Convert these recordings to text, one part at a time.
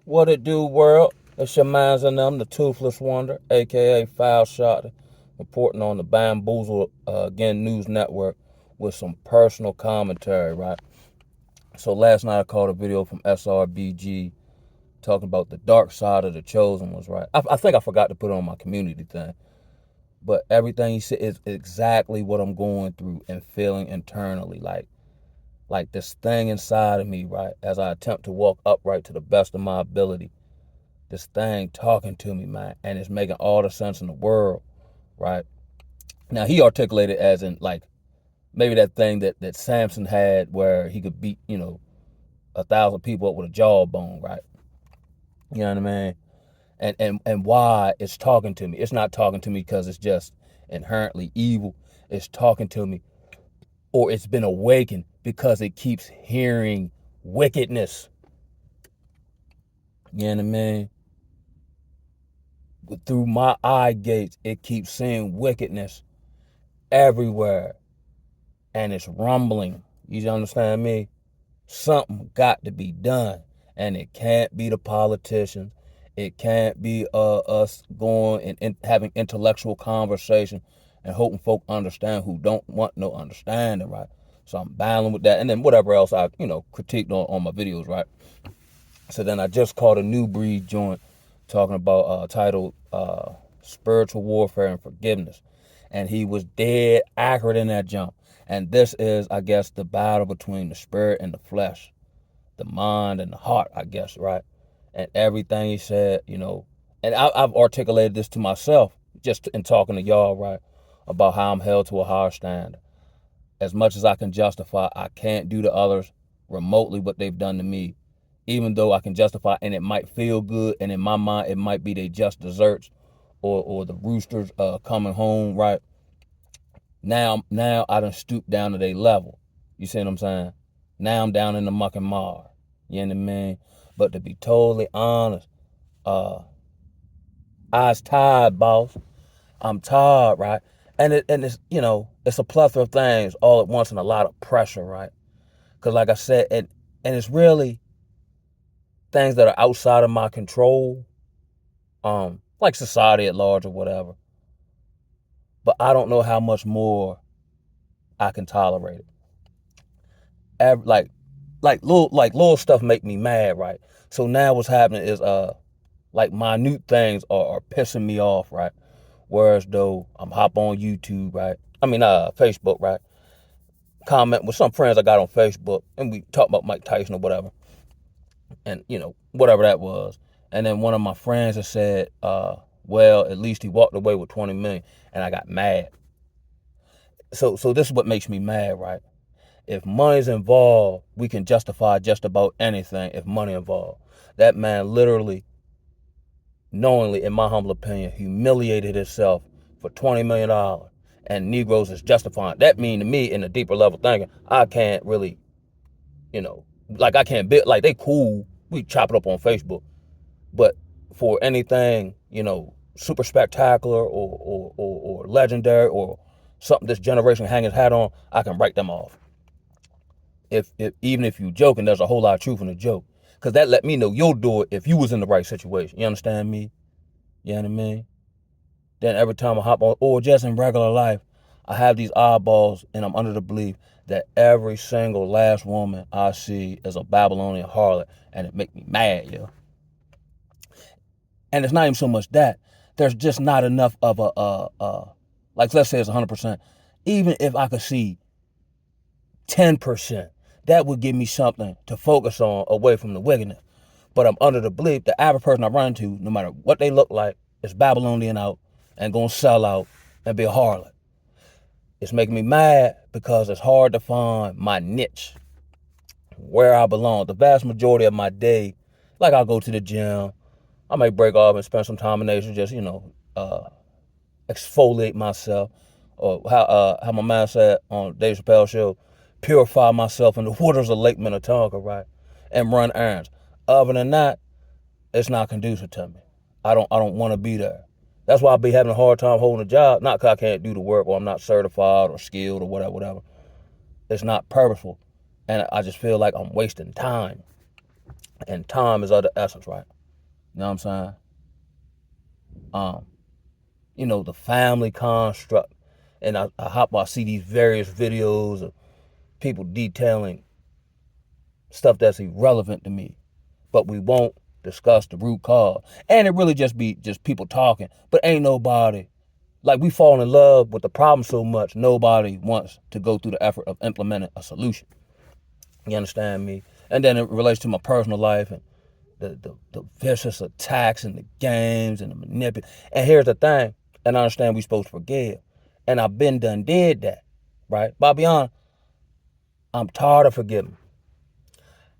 What it do, world? It's your minds and them, the Toothless Wonder, aka Foul Shot, reporting on the Bamboozle again News Network with some personal commentary, right? So last night I caught a video from SRBG talking about the dark side of the chosen ones, right? I think I forgot to put it on my community thing, but everything he said is exactly what I'm going through and feeling internally, like this thing inside of me, right? As I attempt to walk upright to the best of my ability, this thing talking to me, man, and it's making all the sense in the world, right? Now he articulated as in like maybe that thing that Samson had where he could beat, 1,000 people up with a jawbone, right? You know what I mean? And why it's talking to me. It's not talking to me because it's just inherently evil. It's talking to me, or it's been awakened because it keeps hearing wickedness. You know what I mean? Through my eye gates, it keeps seeing wickedness everywhere. And it's rumbling. You understand me? Something got to be done. And it can't be the politicians. It can't be us going and having intellectual conversation and hoping folk understand who don't want no understanding, right? So I'm battling with that. And then whatever else I, critiqued on my videos, right? So then I just caught a new breed joint talking about titled Spiritual Warfare and Forgiveness. And he was dead accurate in that jump. And this is, I guess, the battle between the spirit and the flesh, the mind and the heart, I guess, right? And everything he said, and I've articulated this to myself just in talking to y'all, right, about how I'm held to a higher standard. As much as I can justify, I can't do to others remotely what they've done to me, even though I can justify, and it might feel good, and in my mind, it might be they just desserts or the roosters coming home, right? Now I done stooped down to their level. You see what I'm saying? Now I'm down in the muck and mar. You know what I mean? But to be totally honest, I was tired, boss. I'm tired, right? And it's it's a plethora of things all at once and a lot of pressure, right? Because like I said, and it's really things that are outside of my control, like society at large or whatever. But I don't know how much more I can tolerate it. Little stuff make me mad, right? So now what's happening is like minute things are pissing me off, right? Whereas though I'm hop on YouTube, right? I mean Facebook, right? Comment with some friends I got on Facebook, and we talk about Mike Tyson or whatever, and whatever that was. And then one of my friends has said, well, at least he walked away with 20 million, and I got mad. So this is what makes me mad, right? If money's involved, we can justify just about anything if money involved. That man literally, knowingly, in my humble opinion, humiliated himself for $20 million. And Negroes is justifying. That mean to me, in a deeper level thinking, I can't really, I can't be, like they cool. We chop it up on Facebook. But for anything, super spectacular or legendary or something this generation hang its hat on, I can write them off. If even if you joking, there's a whole lot of truth in the joke. Cause that let me know you'll do it if you was in the right situation. You understand me? You know what I mean? Then every time I hop on, or just in regular life, I have these eyeballs and I'm under the belief that every single last woman I see is a Babylonian harlot, and it make me mad, yo. And it's not even so much that. There's just not enough of like let's say it's 100%. Even if I could see 10%, that would give me something to focus on away from the wickedness. But I'm under the belief the average person I run into, no matter what they look like, is Babylonian out and gonna sell out and be a harlot. It's making me mad because it's hard to find my niche, where I belong. The vast majority of my day, like I'll go to the gym, I may break off and spend some time in nature, just exfoliate myself, or how my man said on Dave Chappelle's show, purify myself in the waters of Lake Minnetonka, right, and run errands. Other than that, it's not conducive to me. I don't want to be there. That's why I be having a hard time holding a job. Not because I can't do the work or I'm not certified or skilled or whatever. It's not purposeful, and I just feel like I'm wasting time, and time is of the essence, right? You know what I'm saying? The family construct. And I see these various videos of people detailing stuff that's irrelevant to me, but we won't discuss the root cause. And it really just be just people talking, but ain't nobody, like, we fall in love with the problem so much, nobody wants to go through the effort of implementing a solution. You understand me? And then it relates to my personal life and the vicious attacks and the games and the manipulation. And here's the thing, and I understand we supposed to forgive. And I've been done did that, right? But I'll be honest, I'm tired of forgiving.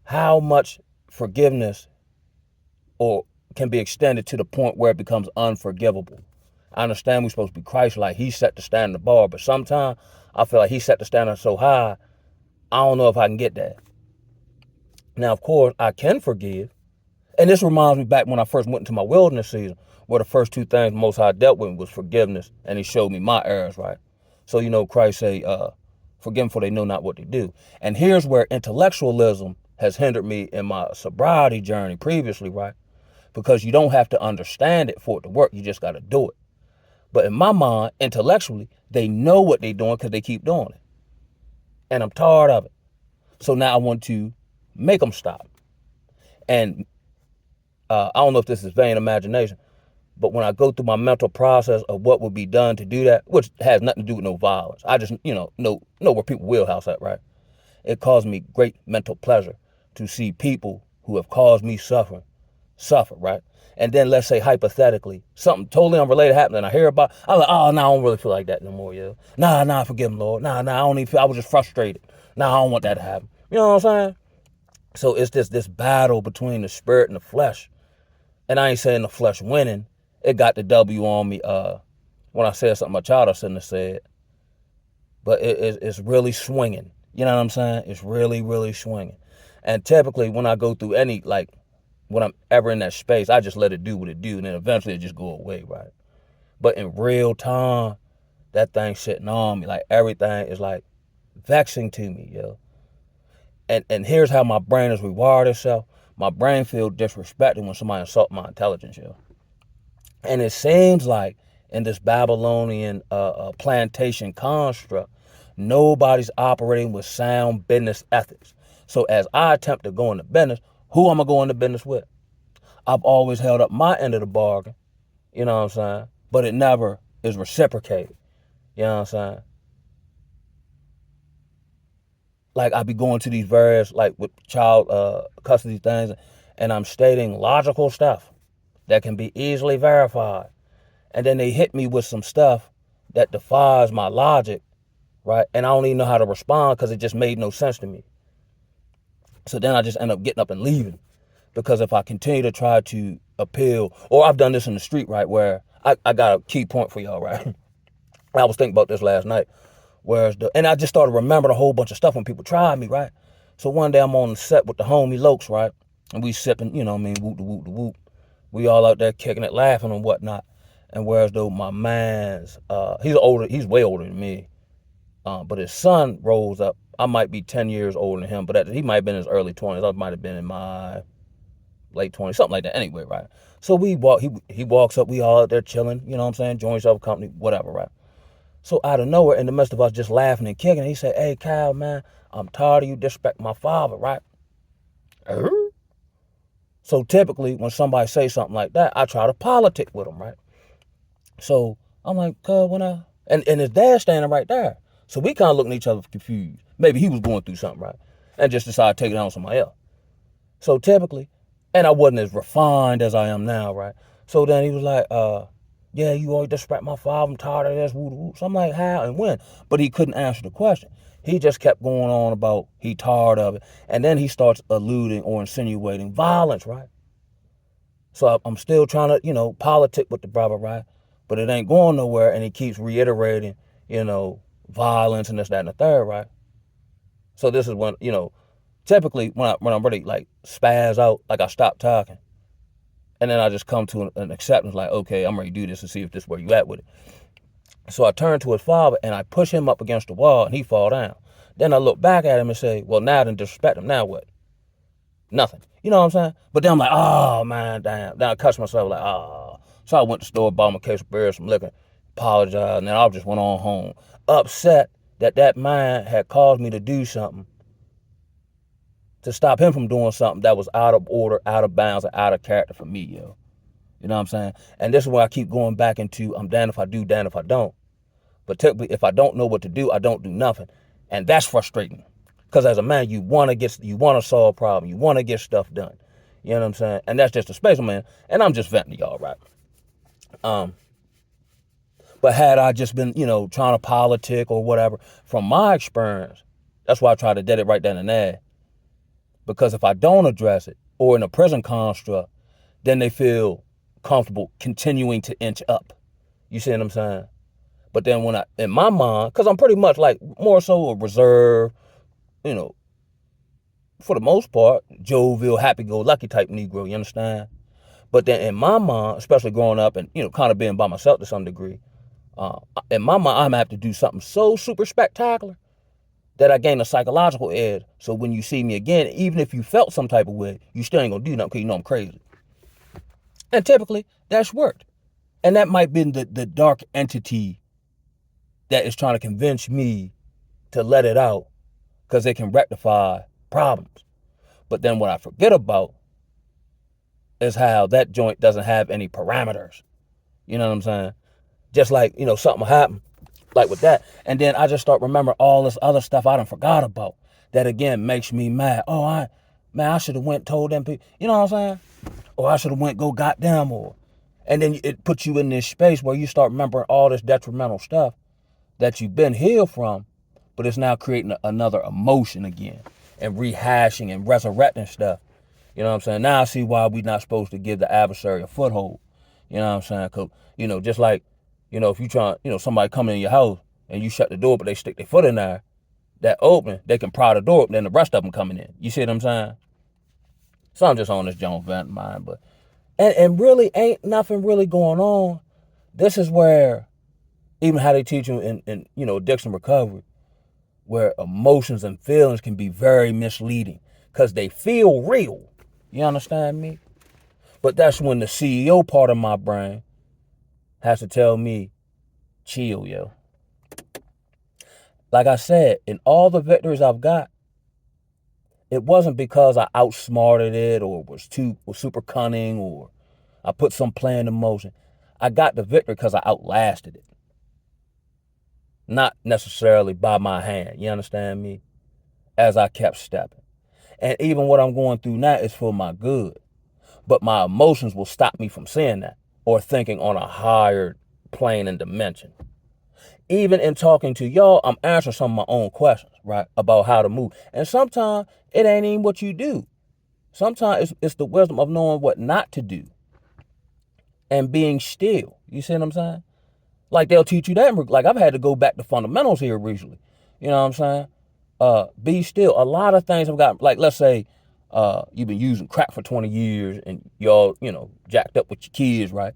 How much forgiveness or can be extended to the point where it becomes unforgivable? I understand we're supposed to be Christ-like. He set the standard bar, but sometimes I feel like he set the standard so high, I don't know if I can get that. Now, of course, I can forgive. And this reminds me back when I first went into my wilderness season, where the first two things Most High dealt with was forgiveness, and he showed me my errors, right? So, Christ say, forgive them for they know not what they do. And here's where intellectualism has hindered me in my sobriety journey previously, right? Because you don't have to understand it for it to work. You just got to do it. But in my mind, intellectually, they know what they're doing because they keep doing it. And I'm tired of it. So now I want to make them stop. And I don't know if this is vain imagination, but when I go through my mental process of what would be done to do that, which has nothing to do with no violence, I just, know where people wheelhouse at, right? It caused me great mental pleasure to see people who have caused me suffer, right? And then let's say hypothetically, something totally unrelated happened and I hear about, I'm like, oh, no, I don't really feel like that no more, yo. Nah, forgive him, Lord. Nah, I don't even feel, I was just frustrated. Nah, I don't want that to happen. You know what I'm saying? So it's this battle between the spirit and the flesh. And I ain't saying the flesh winning. It got the W on me when I said something my child I shouldn't have said. But it's really swinging. You know what I'm saying? It's really, really swinging. And typically when I go through any, like, when I'm ever in that space, I just let it do what it do, and then eventually it just go away, right? But in real time, that thing's sitting on me. Like, everything is, like, vexing to me, yo. And here's how my brain is rewired itself. My brain feels disrespected when somebody insults my intelligence, yo. And it seems like in this Babylonian plantation construct, nobody's operating with sound business ethics. So as I attempt to go into business, who am I going to business with? I've always held up my end of the bargain, you know what I'm saying? But it never is reciprocated, you know what I'm saying? Like, I be going to these various, like, with child custody things, and I'm stating logical stuff that can be easily verified. And then they hit me with some stuff that defies my logic, right? And I don't even know how to respond because it just made no sense to me. So then I just end up getting up and leaving. Because if I continue to try to appeal, or I've done this in the street, right, where I got a key point for y'all, right? I was thinking about this last night. And I just started remembering a whole bunch of stuff when people tried me, right? So one day I'm on the set with the homie Lokes, right? And we sipping, whoop, the whoop, the whoop. We all out there kicking it, laughing and whatnot. And whereas though my man's, he's way older than me. But his son rolls up. I might be 10 years older than him, but he might have been in his early 20s. I might have been in my late 20s, something like that. Anyway, right? So he walks up, we all out there chilling, you know what I'm saying? Join yourself a company, whatever, right? So out of nowhere, in the midst of us just laughing and kicking, he said, hey, Kyle, man, I'm tired of you disrespecting my father, right? So typically, when somebody say something like that, I try to politic with them, right? So I'm like, and his dad standing right there. So we kind of looking at each other confused. Maybe he was going through something, right? And just decided to take it on somebody else. So typically, and I wasn't as refined as I am now, right? So then he was like, yeah, you always disrespect my father, I'm tired of this, woo, woo. So I'm like, how and when? But he couldn't answer the question. He just kept going on about he tired of it. And then he starts alluding or insinuating violence, right? So I'm still trying to, politic with the brother, right? But it ain't going nowhere, and he keeps reiterating, violence and this, that, and the third, right? So this is when, typically when I'm ready, like, spaz out, like I stop talking. And then I just come to an acceptance, like, okay, I'm ready to do this and see if this is where you at with it. So I turn to his father and I push him up against the wall and he fall down. Then I look back at him and say, well, now I didn't disrespect him, now what? Nothing. You know what I'm saying? But then I'm like, oh man, damn. Then I catch myself like, oh. So I went to the store, bought my case of beer, some liquor, apologized, and then I just went on home. Upset that man had caused me to do something to stop him from doing something that was out of order, out of bounds, and out of character for me, yo. You know what I'm saying? And this is where I keep going back into I'm damned if I do, damned if I don't. But typically, if I don't know what to do, I don't do nothing. And that's frustrating. Because as a man, you want to solve problems. You want to get stuff done. You know what I'm saying? And that's just a space I'm in. And I'm just venting to y'all, right? But had I just been, trying to politic or whatever, from my experience, that's why I try to dead it right then and there. Because if I don't address it, or in a prison construct, then they feel comfortable continuing to inch up. You see what I'm saying? But then in my mind, because I'm pretty much like more so a reserve, for the most part, jovial, happy-go-lucky type Negro, you understand? But then in my mind, especially growing up and, kind of being by myself to some degree, in my mind, I'm going to have to do something so super spectacular that I gain a psychological edge. So when you see me again, even if you felt some type of way, you still ain't going to do nothing because you know I'm crazy. And typically, that's worked. And that might be the dark entity that is trying to convince me to let it out because it can rectify problems. But then what I forget about is how that joint doesn't have any parameters. You know what I'm saying? Just like, something happened, like with that. And then I just start remembering all this other stuff I done forgot about. That again makes me mad. Oh, I should have went and told them people. You know what I'm saying? Or I should have went go got them or. And then it puts you in this space where you start remembering all this detrimental stuff that you've been healed from, but it's now creating another emotion again and rehashing and resurrecting stuff. You know what I'm saying? Now I see why we're not supposed to give the adversary a foothold. You know what I'm saying? Cause, just like, if you try, somebody coming in your house and you shut the door, but they stick their foot in there, that open, they can pry the door open, then the rest of them coming in. You see what I'm saying? So I'm just on this John Vent mind, but, and really ain't nothing really going on. This is where, even how they teach you in addiction recovery, where emotions and feelings can be very misleading because they feel real. You understand me? But that's when the CEO part of my brain has to tell me, chill, yo. Like I said, in all the victories I've got, it wasn't because I outsmarted it or was super cunning or I put some plan in motion. I got the victory because I outlasted it. Not necessarily by my hand, you understand me? As I kept stepping. And even what I'm going through now is for my good. But my emotions will stop me from seeing that or thinking on a higher plane and dimension. Even in talking to y'all, I'm answering some of my own questions, right? About how to move. And sometimes it ain't even what you do. Sometimes it's the wisdom of knowing what not to do and being still. You see what I'm saying? Like they'll teach you that. Like I've had to go back to fundamentals here recently. You know what I'm saying? Be still. A lot of things have got, like, let's say you've been using crack for 20 years and y'all, jacked up with your kids, right?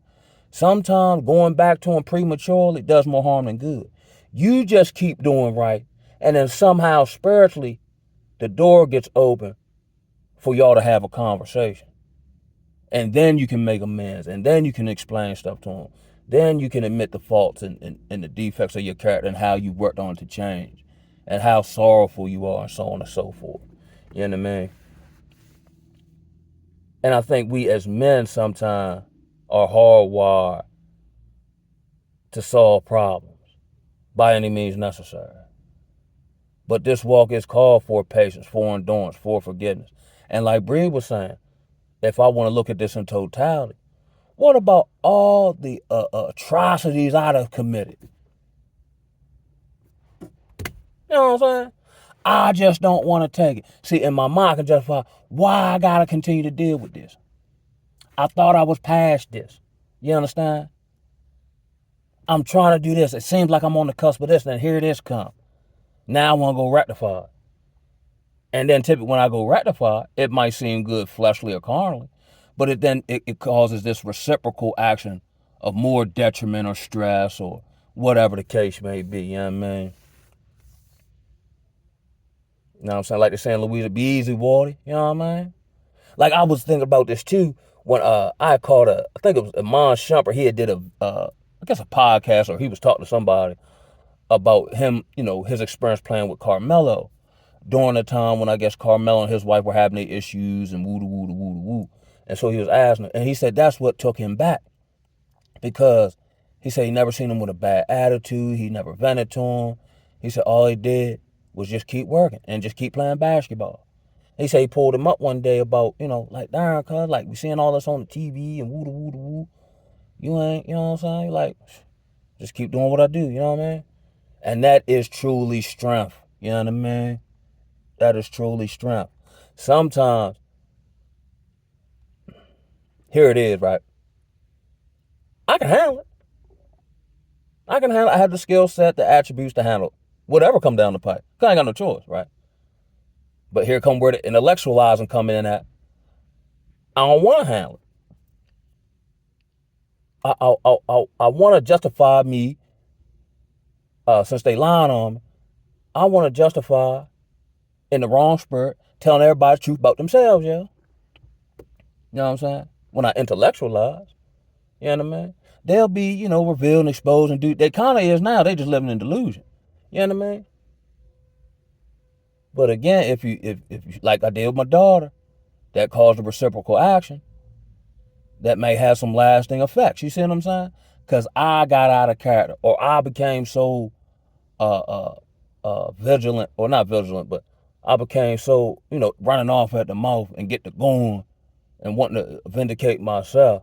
Sometimes going back to them prematurely does more harm than good. You just keep doing right, and then somehow spiritually, the door gets open for y'all to have a conversation. And then you can make amends, and then you can explain stuff to them. Then you can admit the faults and the defects of your character and how you worked on it to change, and how sorrowful you are, and so on and so forth. You know what I mean? And I think we as men sometimes are hardwired to solve problems by any means necessary. But this walk is called for patience, for endurance, for forgiveness. And like Bree was saying, if I want to look at this in totality, what about all the atrocities I'd have committed? You know what I'm saying? I just don't want to take it. See, in my mind, I can justify why I got to continue to deal with this. I thought I was past this. You understand? I'm trying to do this. It seems like I'm on the cusp of this, and here this come. Now I want to go rectify it. And then typically when I go rectify, it might seem good fleshly or carnally, but it causes this reciprocal action of more detriment or stress or whatever the case may be. You know what I mean? You know what I'm saying? Like they say in Louisiana, be easy, Wardy. You know what I mean? Like I was thinking about this too when I called I think it was Iman Shumpert. He had did I guess a podcast, or he was talking to somebody about him, his experience playing with Carmelo during the time when I guess Carmelo and his wife were having their issues and woo woo woo woo. And so he was asking, and he said that's what took him back, because he said he never seen him with a bad attitude. He never vented to him. He said all he did was just keep working and just keep playing basketball. He said he pulled him up one day about, like, darn, cuz, like, we seeing all this on the TV and woo woo woo. You ain't, you know what I'm saying? Like, just keep doing what I do, you know what I mean? And that is truly strength, you know what I mean? That is truly strength. Sometimes, here it is, right? I can handle it. I have the skill set, the attributes to handle whatever come down the pipe. Cause I ain't got no choice, right? But here come where the intellectualizing come in at. I don't want to handle it. I want to justify me, since they lying on me. I want to justify in the wrong spirit, telling everybody the truth about themselves, yeah. You know what I'm saying? When I intellectualize, you know what I mean? They'll be, revealed and exposed and do. They kind of is now. They just living in delusion. You know what I mean? But again, if you like I did with my daughter, that caused a reciprocal action that may have some lasting effects. You see what I'm saying? Because I got out of character, or I became so vigilant, or not vigilant, but I became so, running off at the mouth and get to going and wanting to vindicate myself,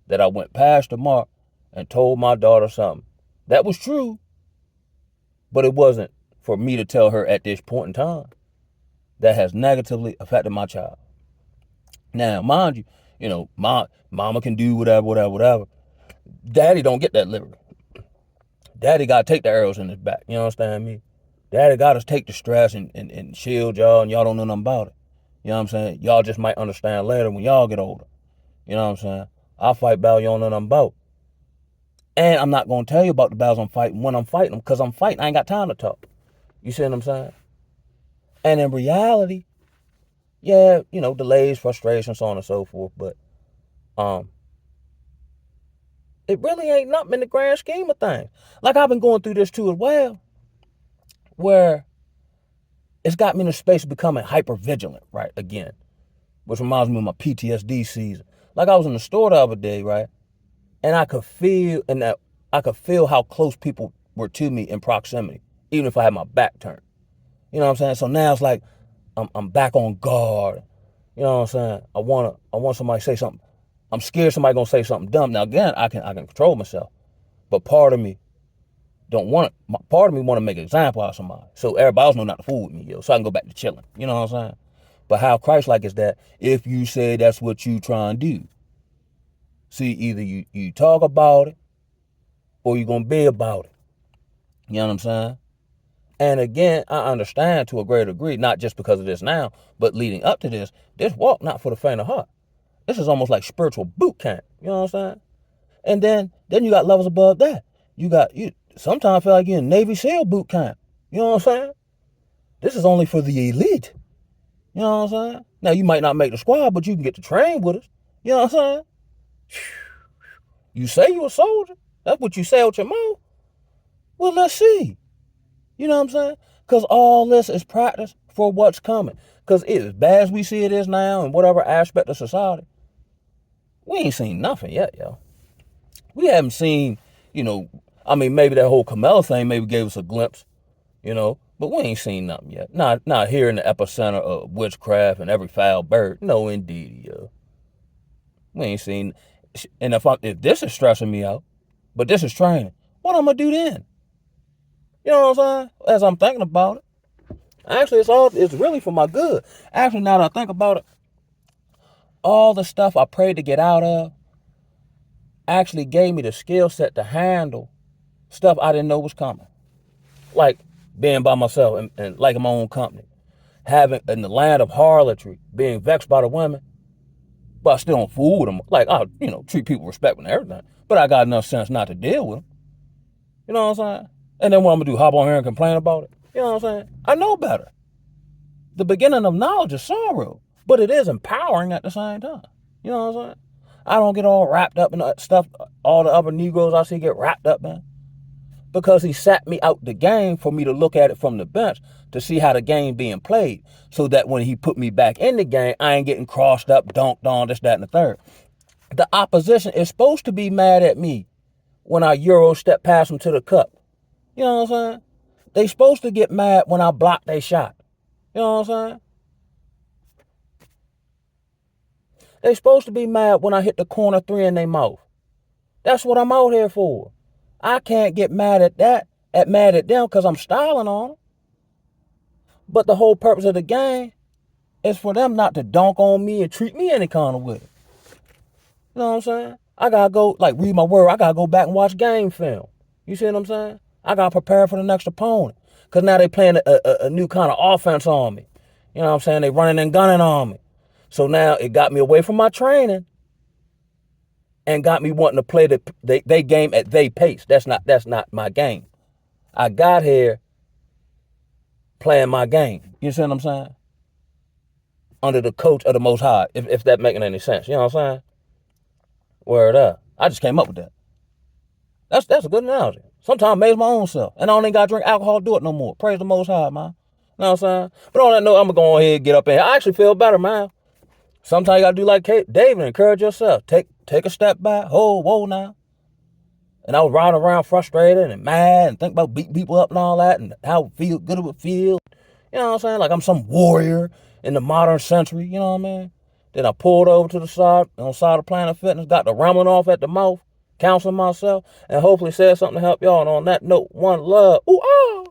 that I went past the mark and told my daughter something that was true, but it wasn't for me to tell her at this point in time, that has negatively affected my child. Now, mind you, my mama can do whatever. Daddy don't get that liberty. Daddy got to take the arrows in his back. You understand me? Daddy got to take the stress and shield y'all, and y'all don't know nothing about it. You know what I'm saying? Y'all just might understand later when y'all get older. You know what I'm saying? I'll fight battles you don't know nothing about. And I'm not going to tell you about the battles I'm fighting when I'm fighting them, because I'm fighting. I ain't got time to talk. You see what I'm saying? And in reality, yeah, delays, frustration, so on and so forth. But it really ain't nothing in the grand scheme of things. Like I've been going through this too as well, where it's got me in a space of becoming hyper vigilant, right? Again, which reminds me of my PTSD season. Like I was in the store the other day, right? And I could feel how close people were to me in proximity, even if I had my back turned. You know what I'm saying? So now it's like I'm back on guard. You know what I'm saying? I want somebody to say something. I'm scared somebody gonna say something dumb. Now again, I can control myself, but part of me want to make an example out of somebody, so everybody else know not to fool with me, so I can go back to chilling. You know what I'm saying? But how Christ-like is that if you say that's what you try and do? See, either you talk about it or you're gonna be about it. You know what I'm saying? And again, I understand to a greater degree, not just because of this now, but leading up to this walk not for the faint of heart. This is almost like spiritual boot camp. You know what I'm saying? And then you got levels above that. You sometimes feel like you're in Navy SEAL boot camp. You know what I'm saying? This is only for the elite. You know what I'm saying? Now you might not make the squad, but you can get to train with us. You know what I'm saying? You say you a soldier. That's what you say out your mouth. Well, let's see. You know what I'm saying? Because all this is practice for what's coming. Because as bad as we see it is now in whatever aspect of society, we ain't seen nothing yet, yo. We haven't seen, maybe that whole Camilla thing maybe gave us a glimpse, but we ain't seen nothing yet. Not here in the epicenter of witchcraft and every foul bird. No, indeed, yo. We ain't seen. And if this is stressing me out, but this is training, what I'm gonna do then? You know what I'm saying? As I'm thinking about it, actually, it's really for my good. Actually, now that I think about it, all the stuff I prayed to get out of actually gave me the skill set to handle stuff I didn't know was coming. Like being by myself and liking my own company. Having in the land of harlotry, being vexed by the women, but I still don't fool with them. Like I, treat people with respect and everything. But I got enough sense not to deal with them. You know what I'm saying? And then what I'm gonna do, hop on here and complain about it? You know what I'm saying? I know better. The beginning of knowledge is sorrow. But it is empowering at the same time. You know what I'm saying? I don't get all wrapped up in stuff all the other Negroes I see get wrapped up in. Because he sat me out the game for me to look at it from the bench to see how the game being played. So that when he put me back in the game, I ain't getting crossed up, dunked on, this, that, and the third. The opposition is supposed to be mad at me when I Euro step past them to the cup. You know what I'm saying? They supposed to get mad when I block their shot. You know what I'm saying? They supposed to be mad when I hit the corner three in their mouth. That's what I'm out here for. I can't get mad at that, mad at them because I'm styling on them. But the whole purpose of the game is for them not to dunk on me and treat me any kind of way. You know what I'm saying? I gotta go, like, read my word. I gotta go back and watch game film. You see what I'm saying? I gotta prepare for the next opponent. Because now they playing a new kind of offense on me. You know what I'm saying? They running and gunning on me. So now it got me away from my training and got me wanting to play they game at their pace. That's not my game. I got here playing my game. You see what I'm saying? Under the coach of the Most High, if that making any sense. You know what I'm saying? Word up. I just came up with that. That's a good analogy. Sometimes I amaze my own self. And I don't even got to drink alcohol to do it no more. Praise the Most High, man. You know what I'm saying? But on that note, I'm going to go ahead and get up in here. I actually feel better, man. Sometimes you got to do like David, encourage yourself. Take a step back. Whoa now. And I was riding around frustrated and mad and think about beating people up and all that and how good it would feel. You know what I'm saying? Like I'm some warrior in the modern century. You know what I mean? Then I pulled over to the side, on the side of Planet Fitness, got the rambling off at the mouth, counseling myself, and hopefully said something to help y'all. And on that note, one love. Ooh, ah.